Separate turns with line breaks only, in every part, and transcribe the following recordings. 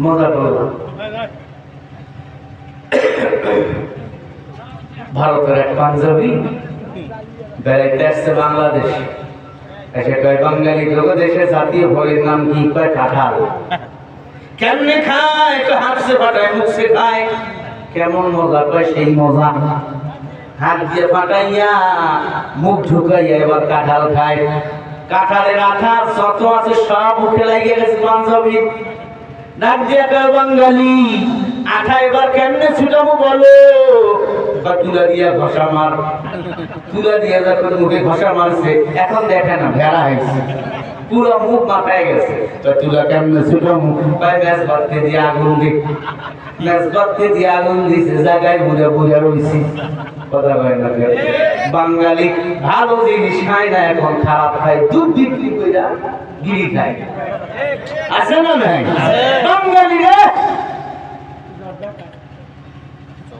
মজা করলাম। ভারতের এক পাঞ্জাবি বেড়াইতে আসছে বাংলাদেশ, এসে কয় বাঙালি লোক দেশে জাতীয় ফলের নাম কি? কয় কাঁঠাল। কেমনে খায়? হাত সে ফাটায়, মুখ সে খায়। কেমন মজা? কয় সেই মজা, হাত দিয়ে ফাটাইয়া মুখ ঢুকাইয়া এবার কাঁঠাল খায়। কাঁঠালের আঠা যত আছে সব উঠে লাগিয়ে গেছে পাঞ্জাবি। ডাক দিয়ে কয় বাঙালি আঠা এবার কেমনে ছুটাবো বলো? তুলা দিয়া ঘষা মার। তুলা দিয়া যখন মুখে ঘষা মারছে এখন দেখে না ভেড়া হয়েছে, পুরো মুখ মাথায় গেছে। তুলা কেমনে ছুটাবো? ম্যাচ বাড়তে দিয়ে আগুন দিই, ম্যাচ বাড়তে দিয়ে আগুন দিছে, জায়গায় বুঝে বুঝে রয়েছি। কথা কয় না বাঙালি ভালো জিনিস খায় না, এখন খারাপ খায়। দুধ বিক্রি করে গিরি খায়, আছে না নাই? বাঙালি রে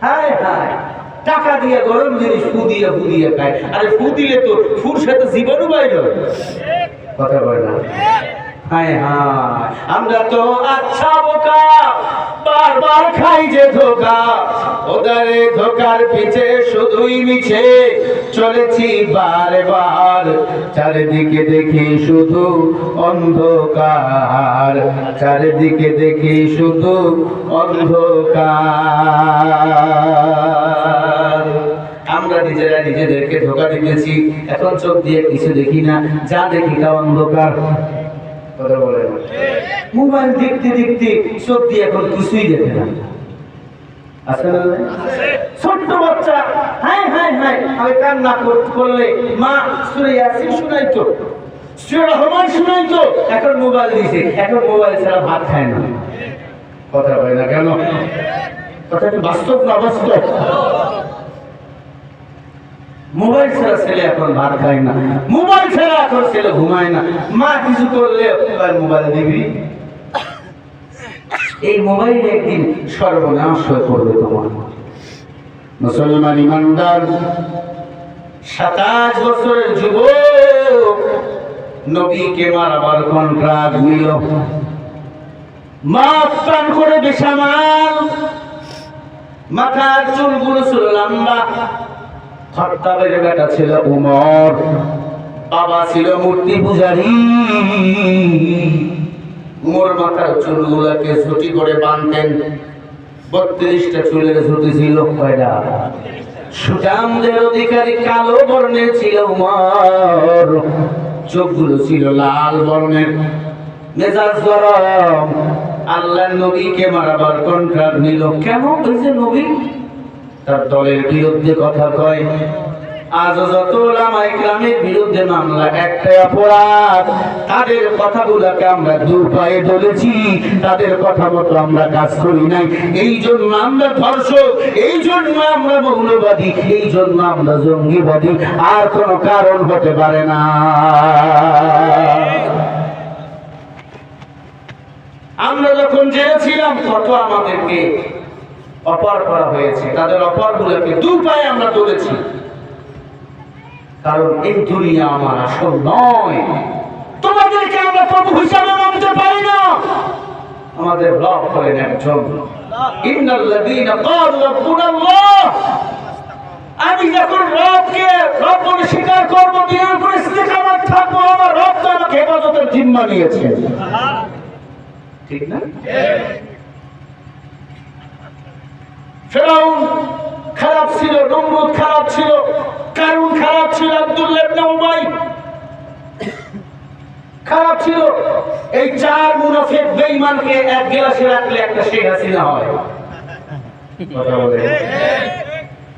হায় হায়, টাকা দিয়ে গরম জিনিস ফু দিয়ে ফুদিয়ে খায়। আরে ফু দিলে তো ফুর সাথে জীবনও বাইর। কথা বলে না? হায় হায়, আমরা তো আচ্ছা বোকা, বারবার খাই যে ধোকা। ওদারে ধোকার পিছে শুধুই মিছে চলেছি বারে বার। চারিদিকে দেখি শুধু অন্ধকার, চারিদিকে দেখি শুধু অন্ধকার। আমরা নিজেরা নিজেদেরকে ধোকা দিতেছি। এখন চোখ দিয়ে কিছু দেখি না, যা দেখি তা অন্ধকার। কথা বলে না? মোবাইল দেখতে দেখতে চোখ দিয়ে এখন কিছুই দেখে না। আসলে ছোট্ট বাচ্চা হায় হায় হায় আমি কান্না করলে মা সূরা ইয়াসিন শুনাইতো, সূরা রহমান শুনাইতো। এখন মোবাইল দিছে, এখন মোবাইল ছাড়া ভাত খায় না। কথা বলে না কেন? কথা কি বাস্তব না অবাস্তব? মোবাইল ছাড়া ছেলে এখন ভাত খায় না, মোবাইল ছাড়া এখন ছেলে ঘুমায় না। মা কিছু করলে মোবাইল দিবি। এই মোবাইল একদিন সর্বনাশ হয়ে পড়বে তোমার। মুসলমান ইমানদার 27 বছরের যুবক নবীকে মারাবার কন্ট্রাক্ট নিল। মাপ টান করে বেসামাল, মাথার চুলগুলো ছিল লম্বা। খাত্তাবের বেটা ছিল উমর, বাবা ছিল মূর্তি পূজারী। উমর মাথার চুলগুলোকে ছুটি করে বাঁধতেন। 32টা চুলের ছুটি ছিল। কয়টা? সুঠামদের অধিকারী কালো বর্ণের ছিল উমর, চোখগুলো ছিল লাল বর্ণের, মেজাজ গরম। আল্লাহর নবীকে মারাবার কন্ট্রাক্ট নিল। কেন? ওই যে নবী তার দলের বিরুদ্ধে কথা কয়। আজ যত ওলামায়ে কেরামের বিরুদ্ধে মামলা, একটাই অপরাধ, তাদের কথাগুলোকে আমরা দুপায়ে ধরেছি, তাদের কথা মতো আমরা কাজ করি নাই। এই জন্য আমরা ধর্ষক, এই জন্য আমরা মৌলবাদী, এই জন্য আমরা জঙ্গিবাদী। আর কোনো কারণ হতে পারে না। আমরা যখন জেনেছিলাম কত আমাদেরকে অপর করা হয়েছে, তাদের অপরগুলোকে দুপায়ে আমরা ধরেছি। কারণ এই দুনিয়া আমার আসল নয়। তোমাদেরকে আমরা প্রভু হিসাবে মানতে পারি না। আমাদের রব হলেন একজন। ইন্নাল্লাযীনা ক্বালু রাব্বুনাল্লাহ। আমি যখন রবকে রব বলে স্বীকার করব, দিনের উপরে ইস্তেকামত থাকবো, আমার রব তো আমাকে ইবাদতের জিম্মা নিয়েছে। ঠিক না? ফিরআউন খারাপ ছিল, নমরুদ খারাপ ছিল, কারুন খারাপ ছিল, আব্দুল্লাহ ইবনে উবাই খারাপ ছিল। এই 4 মুনাফিক বেঈমানকে এক গ্লাসে রাখলে একটা শেখ হাসিনা হয়। কথা বলে?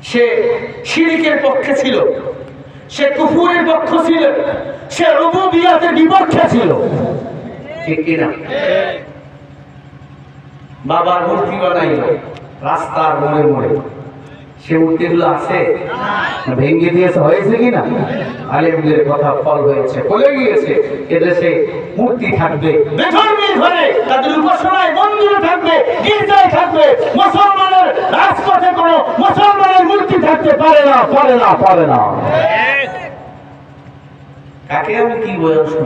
সে শিরকের পক্ষে ছিল, সে কুফরের পক্ষে ছিল, সে রুবুবিয়তের বিপক্ষে ছিল। ঠিক কি না? বাবার মূর্তি বানাইল রাস্তার মোড়ে মোড়ে। সে মূর্তিগুলো আছে ভেঙে দিয়েছে, হয়েছে কিনা? আলেমদের কথা ফল হয়েছে, বলে গিয়েছে এদেশে মূর্তি থাকবে, বেধর্মীর ঘরে তাদের উপাসনায় মন্দিরে থাকবে, গির্জায় থাকবে। মুসলমানের রাজপথে কোনো মুসলমানের মূর্তি থাকতে পারে না, পারে না, পারে না। কাকে আমি কি বলছি?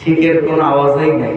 ঠিকের কোনো আওয়াজই নেই।